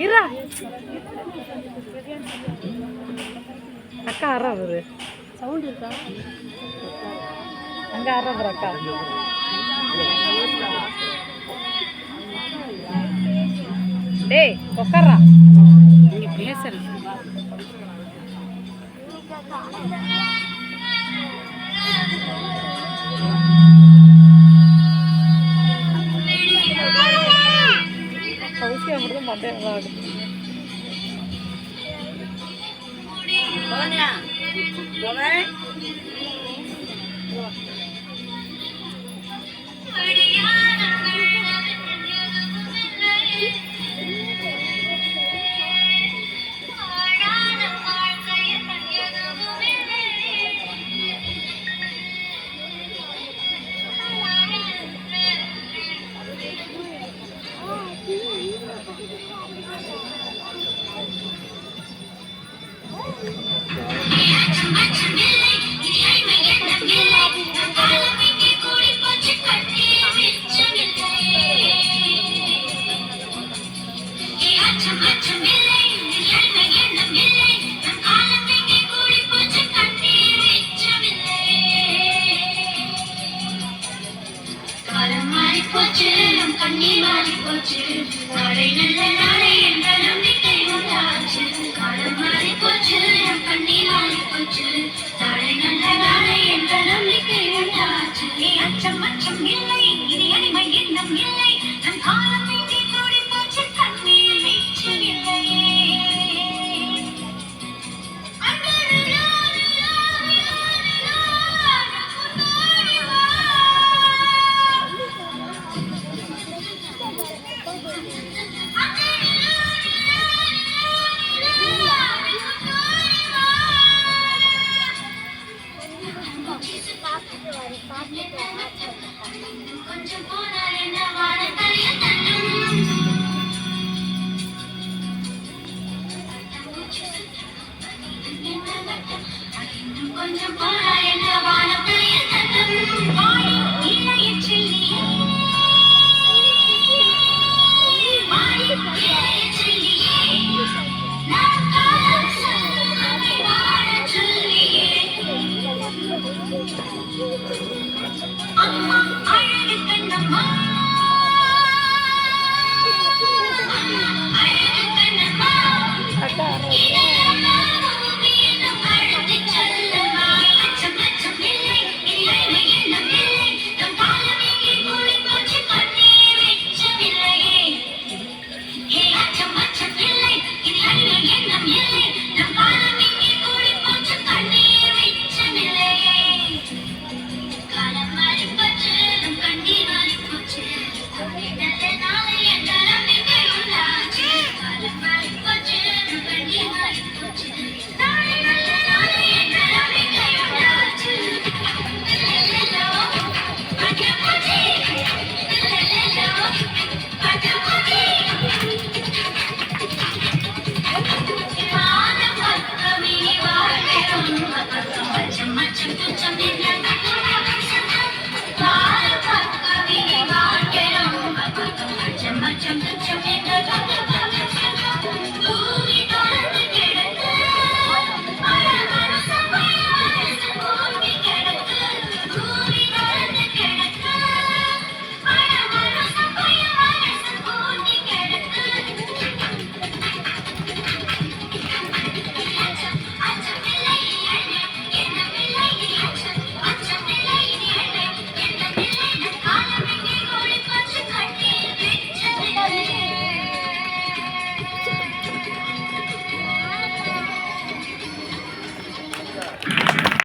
இரா அக்கா ஆறாவது சவுண்ட் இருக்கா? அங்கே ஆறாவது அக்கா. டேய் உட்கார்றா, நீங்க பேசுறது கௌசியா மட்டும் மட்டையாக ஆகுது. கண்ணீர் மாறி போச்சு, நாளை நல்ல நாளை என்ற நம்பிக்கை உண்டாச்சு. காலம் மாறி போச்சு, கண்ணீர் மாறி போச்சு, நாளை நல்ல நாளை என்ற நம்பிக்கை உண்டாச்சு. அச்சம் அச்சம் இல்லை, இனி அடிமை எண்ணம் இல்லை, நம் காலம் இங்கே கூடி போச்சு, கண்ணீர் மிச்சமில்லை. I'm